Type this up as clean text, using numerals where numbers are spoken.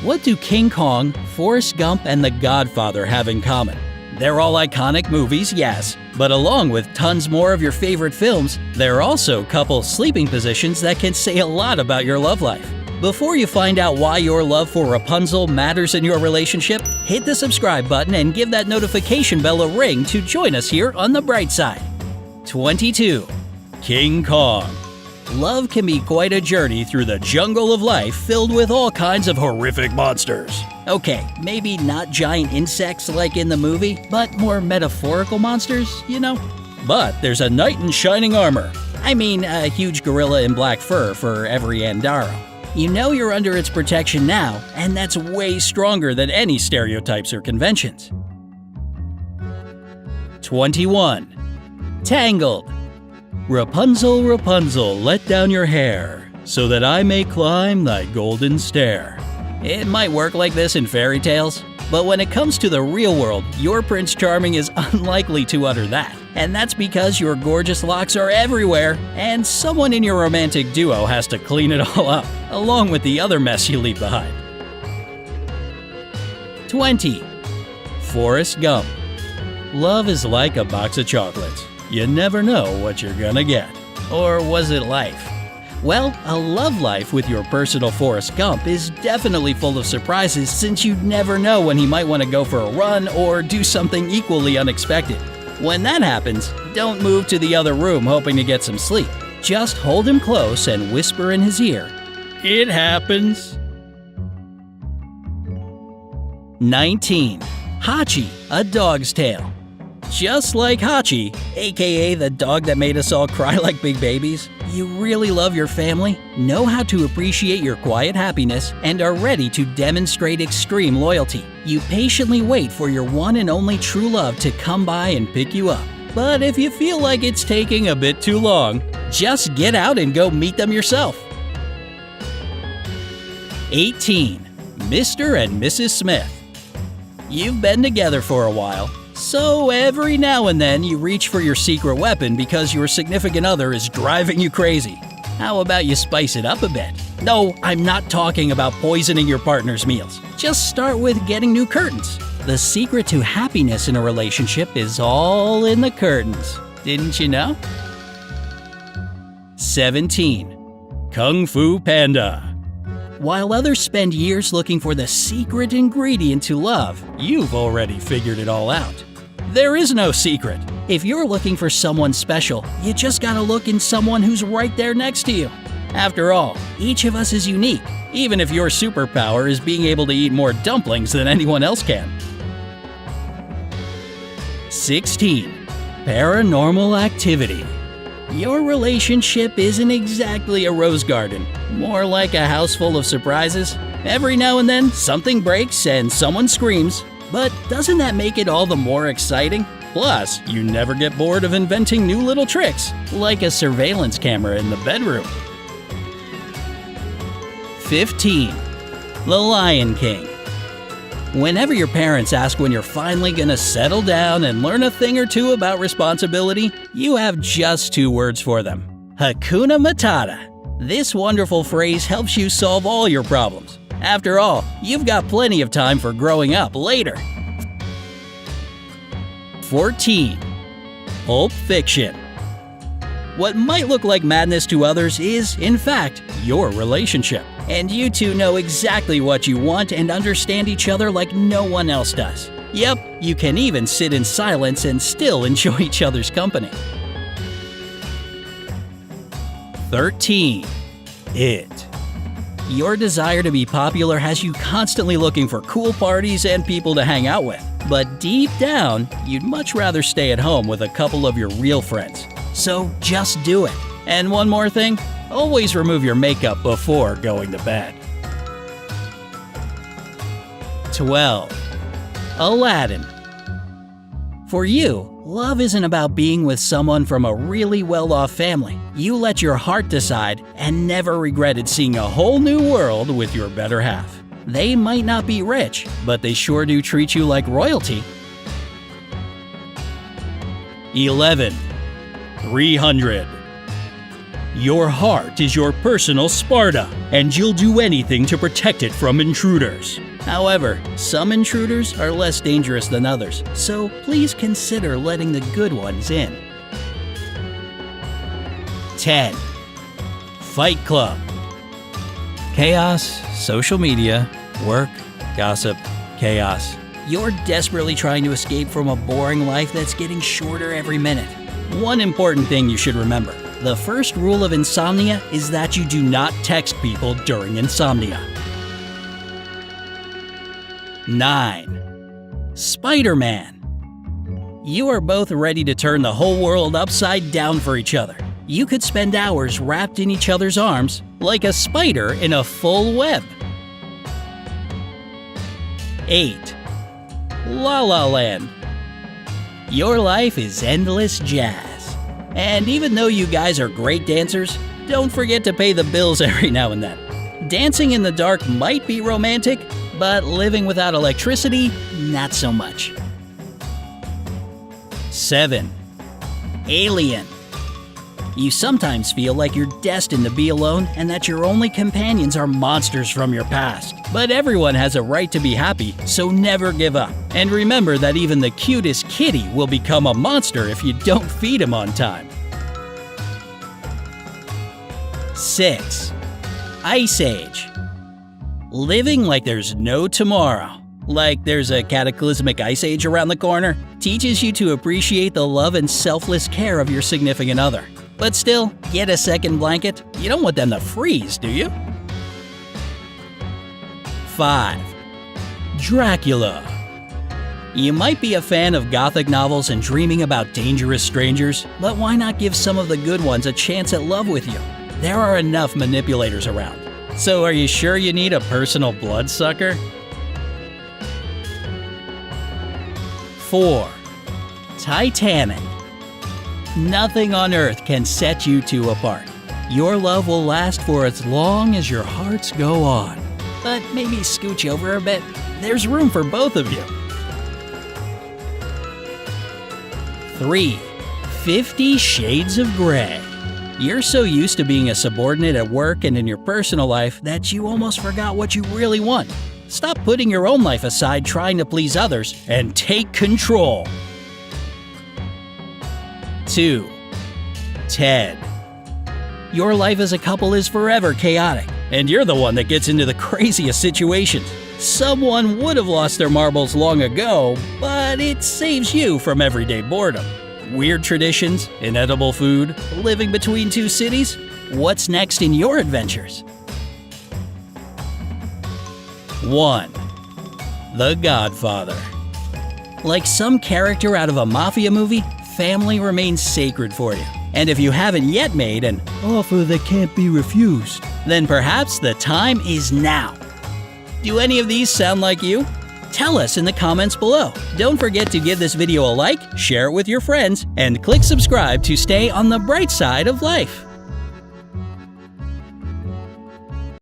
What do King Kong, Forrest Gump, and The Godfather have in common? They're all iconic movies, yes, but along with tons more of your favorite films, there are also couple sleeping positions that can say a lot about your love life. Before you find out why your love for Rapunzel matters in your relationship, hit the subscribe button and give that notification bell a ring to join us here on the bright side. 22. King Kong. Love can be quite a journey through the jungle of life filled with all kinds of horrific monsters. Okay, maybe not giant insects like in the movie, but more metaphorical monsters, you know? But there's a knight in shining armor. I mean, a huge gorilla in black fur for every Ann Darrow. You know you're under its protection now, and that's way stronger than any stereotypes or conventions. 21. Tangled. Rapunzel, Rapunzel, let down your hair, so that I may climb thy golden stair. It might work like this in fairy tales, but when it comes to the real world, your Prince Charming is unlikely to utter that. And that's because your gorgeous locks are everywhere, and someone in your romantic duo has to clean it all up, along with the other mess you leave behind. 20. Forrest Gump. Love is like a box of chocolates. You never know what you're gonna get. Or was it life? Well, a love life with your personal Forrest Gump is definitely full of surprises, since you never know when he might want to go for a run or do something equally unexpected. When that happens, don't move to the other room hoping to get some sleep. Just hold him close and whisper in his ear, "It happens." 19. Hachi, a dog's tale. Just like Hachi, aka the dog that made us all cry like big babies, you really love your family, know how to appreciate your quiet happiness, and are ready to demonstrate extreme loyalty. You patiently wait for your one and only true love to come by and pick you up. But if you feel like it's taking a bit too long, just get out and go meet them yourself. 18. Mr. and Mrs. Smith. You've been together for a while, so every now and then you reach for your secret weapon because your significant other is driving you crazy. How about you spice it up a bit? No, I'm not talking about poisoning your partner's meals. Just start with getting new curtains. The secret to happiness in a relationship is all in the curtains. Didn't you know? 17. Kung Fu Panda. While others spend years looking for the secret ingredient to love, you've already figured it all out. There is no secret. If you're looking for someone special, you just gotta look in someone who's right there next to you. After all, each of us is unique, even if your superpower is being able to eat more dumplings than anyone else can. 16. Paranormal Activity. Your relationship isn't exactly a rose garden, more like a house full of surprises. Every now and then, something breaks and someone screams, but doesn't that make it all the more exciting? Plus, you never get bored of inventing new little tricks, like a surveillance camera in the bedroom. 15. The Lion King. Whenever your parents ask when you're finally gonna settle down and learn a thing or two about responsibility, you have just two words for them: Hakuna Matata. This wonderful phrase helps you solve all your problems. After all, you've got plenty of time for growing up later. 14. Pulp Fiction. What might look like madness to others is, in fact, your relationship. And you two know exactly what you want and understand each other like no one else does. Yep, you can even sit in silence and still enjoy each other's company. 13. It. Your desire to be popular has you constantly looking for cool parties and people to hang out with. But deep down, you'd much rather stay at home with a couple of your real friends. So just do it. And one more thing, always remove your makeup before going to bed. 12. Aladdin. For you, love isn't about being with someone from a really well-off family. You let your heart decide and never regretted seeing a whole new world with your better half. They might not be rich, but they sure do treat you like royalty. 11. 300. Your heart is your personal Sparta, and you'll do anything to protect it from intruders. However, some intruders are less dangerous than others, so please consider letting the good ones in. 10. Fight Club. Chaos, social media, work, gossip, chaos. You're desperately trying to escape from a boring life that's getting shorter every minute. One important thing you should remember. The first rule of insomnia is that you do not text people during insomnia. 9. Spider-Man. You are both ready to turn the whole world upside down for each other. You could spend hours wrapped in each other's arms, like a spider in a full web. 8. La La Land. Your life is endless jazz. And even though you guys are great dancers, don't forget to pay the bills every now and then. Dancing in the dark might be romantic, but living without electricity, not so much. 7. Alien. You sometimes feel like you're destined to be alone and that your only companions are monsters from your past. But everyone has a right to be happy, so never give up. And remember that even the cutest kitty will become a monster if you don't feed him on time. 6. Ice Age. Living like there's no tomorrow, like there's a cataclysmic ice age around the corner, teaches you to appreciate the love and selfless care of your significant other. But still, get a second blanket. You don't want them to freeze, do you? 5. Dracula. You might be a fan of gothic novels and dreaming about dangerous strangers, but why not give some of the good ones a chance at love with you? There are enough manipulators around. So are you sure you need a personal bloodsucker? 4. Titanic. Nothing on earth can set you two apart. Your love will last for as long as your hearts go on. But maybe scooch over a bit. There's room for both of you. 3. 50 Shades of Grey. You're so used to being a subordinate at work and in your personal life that you almost forgot what you really want. Stop putting your own life aside trying to please others and take control. 2. Ted. Your life as a couple is forever chaotic, and you're the one that gets into the craziest situations. Someone would have lost their marbles long ago, but it saves you from everyday boredom. Weird traditions, inedible food, living between two cities. What's next in your adventures? 1. The Godfather. Like some character out of a mafia movie, family remains sacred for you. And if you haven't yet made an offer that can't be refused, then perhaps the time is now. Do any of these sound like you? Tell us in the comments below. Don't forget to give this video a like, share it with your friends, and click subscribe to stay on the bright side of life.